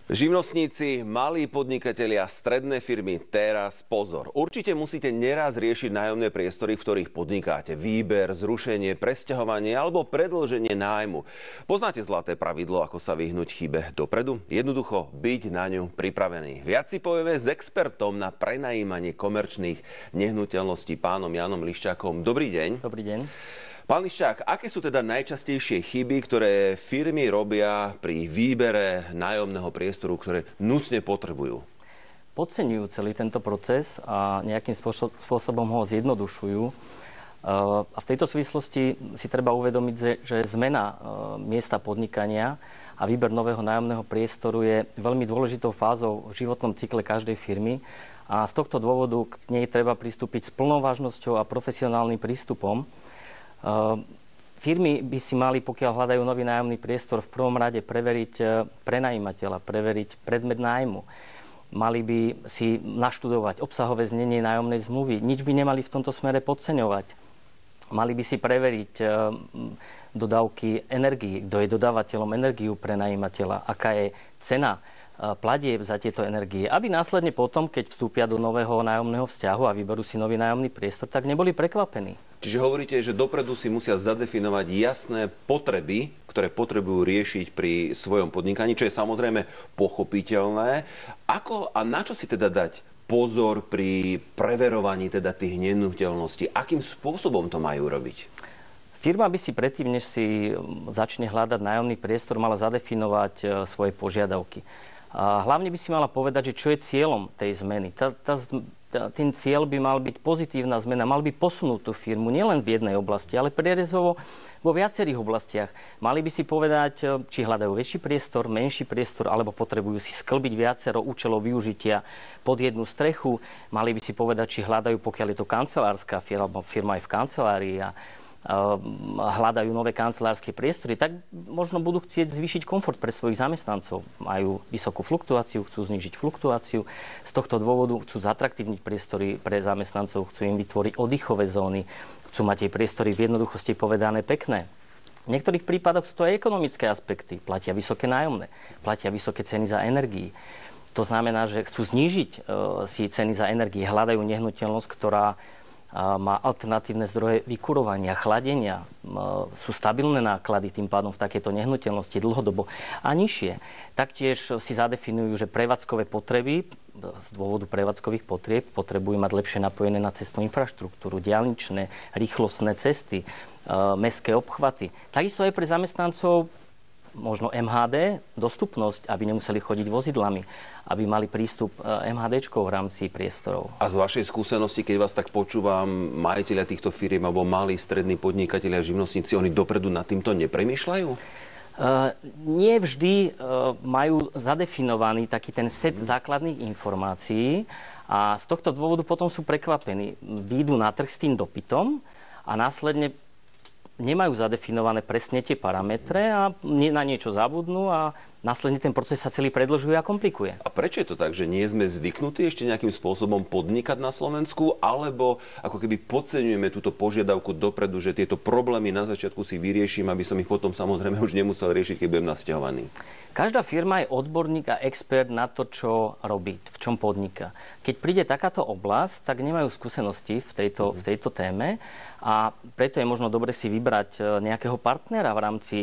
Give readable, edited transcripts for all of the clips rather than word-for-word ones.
Živnostníci, malí podnikatelia, stredné firmy, teraz pozor. Určite musíte neraz riešiť nájomné priestory, v ktorých podnikáte. Výber, zrušenie, presťahovanie alebo predĺženie nájmu. Poznáte zlaté pravidlo, ako sa vyhnúť chybe dopredu? Jednoducho byť na ňu pripravený. Viac si povieme s expertom na prenajímanie komerčných nehnuteľností, pánom Jánom Liščákom. Dobrý deň. Dobrý deň. Pán Liščák, aké sú teda najčastejšie chyby, ktoré firmy robia pri výbere nájomného priestoru, ktoré nutne potrebujú? Podceňujú celý tento proces a nejakým spôsobom ho zjednodušujú. A v tejto súvislosti si treba uvedomiť, že zmena miesta podnikania a výber nového nájomného priestoru je veľmi dôležitou fázou v životnom cykle každej firmy. A z tohto dôvodu k nej treba pristúpiť s plnou vážnosťou a profesionálnym prístupom. Firmy by si mali, pokiaľ hľadajú nový nájomný priestor, v prvom rade preveriť prenajímateľa, preveriť predmet nájmu. Mali by si naštudovať obsahové znenie nájomnej zmluvy. Nič by nemali v tomto smere podceňovať. Mali by si preveriť dodávky energií, kto je dodávateľom energiu prenajímateľa, aká je cena platieb za tieto energie, aby následne potom, keď vstúpia do nového nájomného vzťahu a vyberú si nový nájomný priestor, tak neboli prekvapení. Čiže hovoríte, že dopredu si musia zadefinovať jasné potreby, ktoré potrebujú riešiť pri svojom podnikaní, čo je samozrejme pochopiteľné. Ako a na čo si teda dať pozor pri preverovaní teda tých nehnuteľností? Akým spôsobom to majú robiť? Firma by si predtým, než si začne hľadať nájomný priestor, mala zadefinovať svoje požiadavky. A hlavne by si mala povedať, že čo je cieľom tej zmeny. Ten cieľ by mal byť pozitívna zmena, mal by posunúť tú firmu nielen v jednej oblasti, ale prierezovo vo viacerých oblastiach. Mali by si povedať, či hľadajú väčší priestor, menší priestor, alebo potrebujú si sklbiť viacero účelov využitia pod jednu strechu. Mali by si povedať, či hľadajú, pokiaľ je to kancelárska firma, alebo firma je v kancelárii a hľadajú nové kancelárske priestory, tak možno budú chcieť zvýšiť komfort pre svojich zamestnancov. Majú vysokú fluktuáciu, chcú znížiť fluktuáciu. Z tohto dôvodu chcú zatraktívniť priestory pre zamestnancov, chcú im vytvoriť oddychové zóny, chcú mať jej priestory v jednoduchosti povedané pekné. V niektorých prípadoch sú to aj ekonomické aspekty. Platia vysoké nájomné, platia vysoké ceny za energii. To znamená, že chcú znížiť si ceny za energii, hľadajú nehnuteľnosť, ktorá má alternatívne zdroje vykurovania, chladenia, sú stabilné náklady tým pádom v takéto nehnuteľnosti dlhodobo a nižšie. Taktiež si zadefinujú, že prevádzkové potreby, z dôvodu prevádzkových potrieb potrebujú mať lepšie napojené na cestnú infraštruktúru, diaľničné, rýchlostné cesty, mestské obchvaty. Takisto aj pre zamestnancov možno MHD, dostupnosť, aby nemuseli chodiť vozidlami, aby mali prístup MHDčkov v rámci priestorov. A z vašej skúsenosti, keď vás tak počúvam, majiteľia týchto firiem alebo malí, strední podnikatelia, živnostníci, oni dopredu nad týmto nepremýšľajú? Nie vždy majú zadefinovaný taký ten set základných informácií a z tohto dôvodu potom sú prekvapení. Výjdu na trh s tým dopytom a následne nemajú zadefinované presne tie parametre a na niečo zabudnú a následne ten proces sa celý predĺžuje a komplikuje. A prečo je to tak, že nie sme zvyknutí ešte nejakým spôsobom podnikať na Slovensku, alebo ako keby podceňujeme túto požiadavku dopredu, že tieto problémy na začiatku si vyrieším, aby som ich potom samozrejme už nemusel riešiť, keď budem nasťahovaný? Každá firma je odborník a expert na to, čo robí, v čom podniká. Keď príde takáto oblasť, tak nemajú skúsenosti v tejto téme a preto je možno dobre si vybrať nejakého partnera v rámci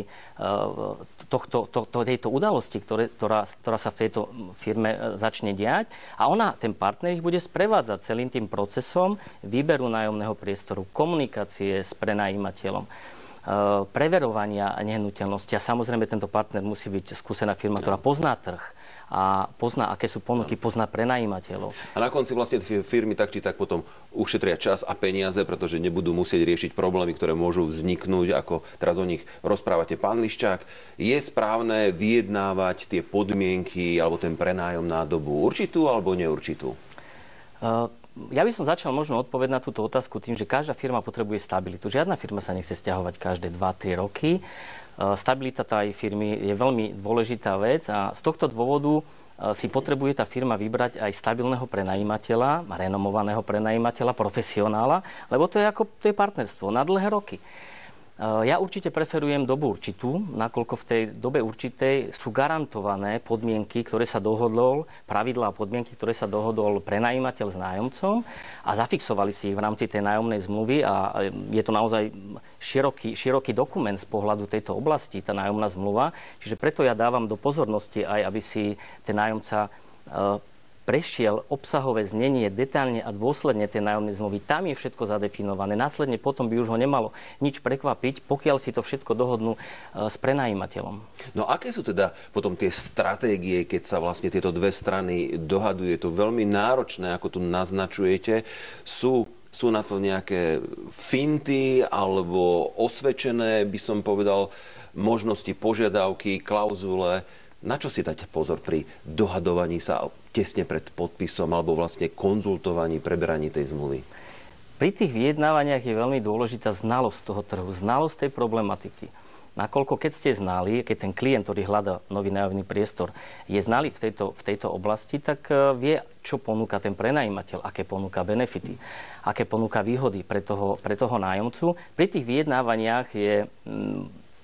tejto udalosti, ktorá sa v tejto firme začne diať. A ten partner ich bude sprevádzať celým tým procesom výberu nájomného priestoru, komunikácie s prenajímateľom, preverovania nehnuteľnosti. A samozrejme tento partner musí byť skúsená firma, ktorá pozná trh a pozná, aké sú ponuky, pozná prenajímateľov. A na konci vlastne firmy tak či tak potom ušetria čas a peniaze, pretože nebudú musieť riešiť problémy, ktoré môžu vzniknúť, ako teraz o nich rozprávate. Pán Liščák, je správne vyjednávať tie podmienky alebo ten prenájom na dobu určitú alebo neurčitú? Ja by som začal možno odpovedať na túto otázku tým, že každá firma potrebuje stabilitu. Žiadna firma sa nechce sťahovať každé 2-3 roky. Stabilita tej firmy je veľmi dôležitá vec a z tohto dôvodu si potrebuje tá firma vybrať aj stabilného prenajímateľa, renomovaného prenajímateľa, profesionála, lebo to je partnerstvo na dlhé roky. Ja určite preferujem dobu určitú, nakoľko v tej dobe určitej sú garantované podmienky, ktoré sa dohodol, pravidlá a podmienky, ktoré sa dohodol prenajímateľ s nájomcom a zafixovali si ich v rámci tej nájomnej zmluvy a je to naozaj široký dokument z pohľadu tejto oblasti, tá nájomná zmluva. Čiže preto ja dávam do pozornosti aj, aby si ten nájomca prešiel obsahové znenie detailne a dôsledne tej nájomnej zmluvy. Tam je všetko zadefinované. Následne potom by už ho nemalo nič prekvapiť, pokiaľ si to všetko dohodnú s prenajímateľom. No aké sú teda potom tie stratégie, keď sa vlastne tieto dve strany dohadujú? Je to veľmi náročné, ako tu naznačujete. Sú na to nejaké finty alebo osvedčené, by som povedal, možnosti, požiadavky, klauzule? Na čo si dať pozor pri dohadovaní sa tesne pred podpisom alebo vlastne konzultovaní, preberaní tej zmluvy? Pri tých vyjednávaniach je veľmi dôležitá znalosť toho trhu, znalosť tej problematiky. Nakoľko keď ste znali, keď ten klient, ktorý hľadá nový nájomný priestor, je znalý v tejto oblasti, tak vie, čo ponúka ten prenajímateľ, aké ponúka benefity, aké ponúka výhody pre toho nájomcu. Pri tých vyjednávaniach je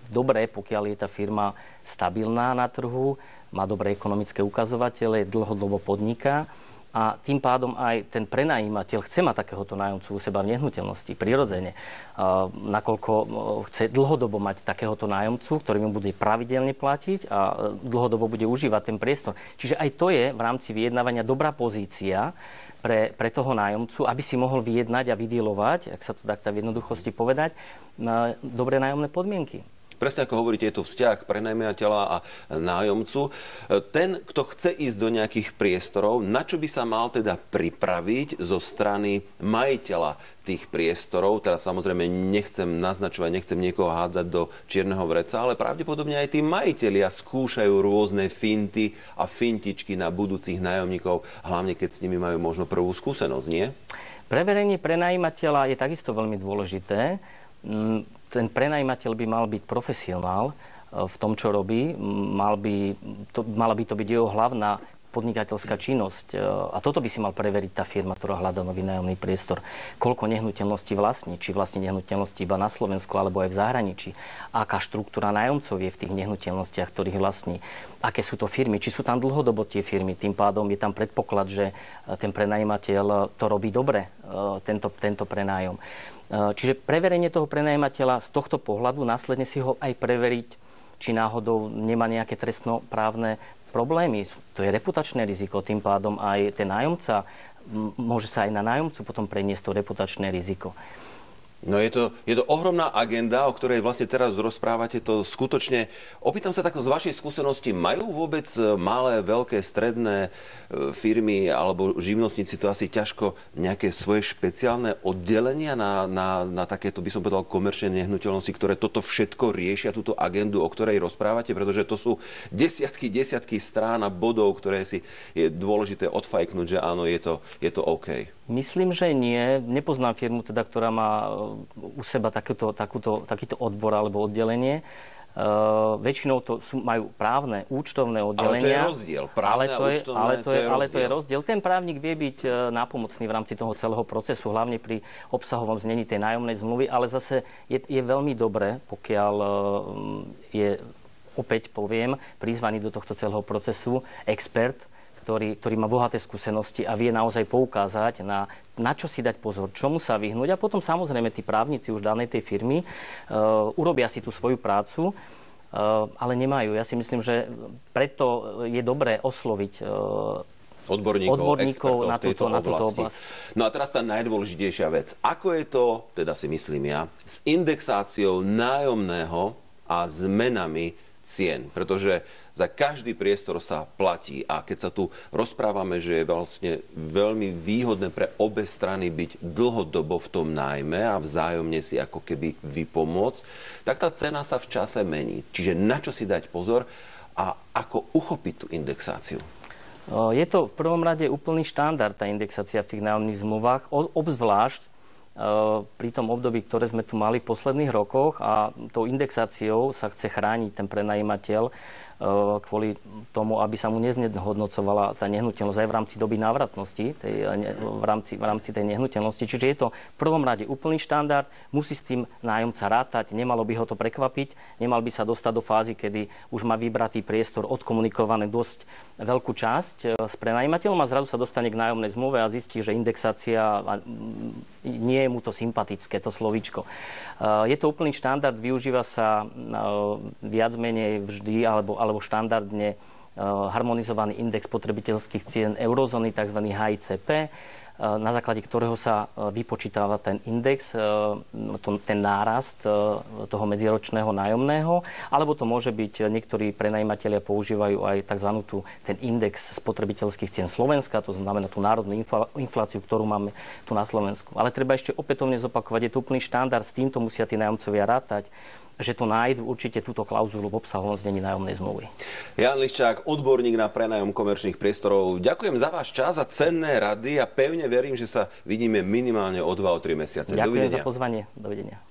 dobré, pokiaľ je tá firma stabilná na trhu, má dobré ekonomické ukazovatele, dlhodobo podniká a tým pádom aj ten prenajímateľ chce mať takéhoto nájomcu u seba v nehnuteľnosti, prirodzene. Nakoľko chce dlhodobo mať takéhoto nájomcu, ktorý mu bude pravidelne platiť a dlhodobo bude užívať ten priestor. Čiže aj to je v rámci vyjednávania dobrá pozícia pre toho nájomcu, aby si mohol vyjednať a vydielovať, ak sa to tak v jednoduchosti povedať, dobré nájomné podmienky. Presne ako hovoríte, je to vzťah prenajímateľa a nájomcu. Ten, kto chce ísť do nejakých priestorov, na čo by sa mal teda pripraviť zo strany majiteľa tých priestorov? Teraz samozrejme nechcem naznačovať, nechcem niekoho hádzať do čierneho vreca, ale pravdepodobne aj tí majitelia skúšajú rôzne finty a fintičky na budúcich nájomníkov, hlavne keď s nimi majú možno prvú skúsenosť, nie? Preverenie prenajímateľa je takisto veľmi dôležité. Ten prenajímateľ by mal byť profesionál v tom, čo robí. Mala by to byť jeho hlavná podnikateľská činnosť. A toto by si mal preveriť tá firma, ktorá hľadá nový nájomný priestor. Koľko nehnuteľností vlastní, či vlastní nehnuteľnosti iba na Slovensku alebo aj v zahraničí. Aká štruktúra nájomcov je v tých nehnuteľnostiach, ktorých vlastní. Aké sú to firmy, či sú tam dlhodobo tie firmy. Tým pádom je tam predpoklad, že ten prenajímateľ to robí dobre, tento prenájom. Čiže preverenie toho prenajímateľa z tohto pohľadu, následne si ho aj preveriť, či náhodou nemá nejaké trestnoprávne problémy. To je reputačné riziko, tým pádom aj ten nájomca, môže sa aj na nájomcu potom preniesť to reputačné riziko. No je to ohromná agenda, o ktorej vlastne teraz rozprávate, to skutočne. Opýtam sa takto z vašej skúsenosti, majú vôbec malé, veľké, stredné firmy alebo živnostníci to asi ťažko nejaké svoje špeciálne oddelenia na takéto, by som povedal, komerčné nehnuteľnosti, ktoré toto všetko riešia, túto agendu, o ktorej rozprávate, pretože to sú desiatky strán a bodov, ktoré si je dôležité odfajknúť, že áno, je to OK. Myslím, že nie. Nepoznám firmu, teda, ktorá má u seba takýto odbor alebo oddelenie. Väčšinou to majú právne, účtovné oddelenia. Ale to je rozdiel. Právne a účtovné, ale to je rozdiel. Ten právnik vie byť nápomocný v rámci toho celého procesu, hlavne pri obsahovom znení tej nájomnej zmluvy, ale zase je veľmi dobré, pokiaľ je, opäť poviem, prizvaný do tohto celého procesu expert, ktorý má bohaté skúsenosti a vie naozaj poukázať na čo si dať pozor, čomu sa vyhnúť. A potom samozrejme tí právnici už danej tej firmy urobia si tú svoju prácu, ale nemajú. Ja si myslím, že preto je dobré osloviť odborníkov na túto oblasť. No a teraz tá najdôležitejšia vec. Ako je to, teda si myslím ja, s indexáciou nájomného a zmenami cien? Pretože za každý priestor sa platí a keď sa tu rozprávame, že je vlastne veľmi výhodné pre obe strany byť dlhodobo v tom nájme a vzájomne si ako keby vypomôcť, tak tá cena sa v čase mení. Čiže na čo si dať pozor a ako uchopiť tú indexáciu? Je to v prvom rade úplný štandard, tá indexácia v tých nájomných zmluvách, obzvlášť pri tom období, ktoré sme tu mali v posledných rokoch a tou indexáciou sa chce chrániť ten prenajímateľ kvôli tomu, aby sa mu neznehodnocovala tá nehnuteľnosť aj v rámci doby návratnosti, v rámci tej nehnuteľnosti. Čiže je to v prvom rade úplný štandard, musí s tým nájomca rátať, nemalo by ho to prekvapiť, nemal by sa dostať do fázy, kedy už má vybratý priestor odkomunikovaný dosť veľkú časť s prenajímateľom a zrazu sa dostane k nájomnej zmluve a zistí, že indexácia nie je mu to sympatické, to slovíčko. Je to úplný štandard, využíva sa viac menej vždy alebo štandardne harmonizovaný index spotrebiteľských cien eurozóny, tzv. HICP, na základe ktorého sa vypočítava ten index, ten nárast toho medziročného nájomného, alebo to môže byť, niektorí prenajímatelia používajú aj ten index spotrebiteľských cien Slovenska, to znamená tú národnú infláciu, ktorú máme tu na Slovensku. Ale treba ešte opätovne zopakovať, je to úplný štandard, s týmto musia tí nájomcovia rátať, že to nájdu určite túto klauzulu v obsahovom znení nájomnej zmluvy. Jan Liščák, odborník na prenájom komerčných priestorov. Ďakujem za váš čas a cenné rady a pevne verím, že sa vidíme minimálne o 2-3 mesiace. Ďakujem za pozvanie. Dovidenia.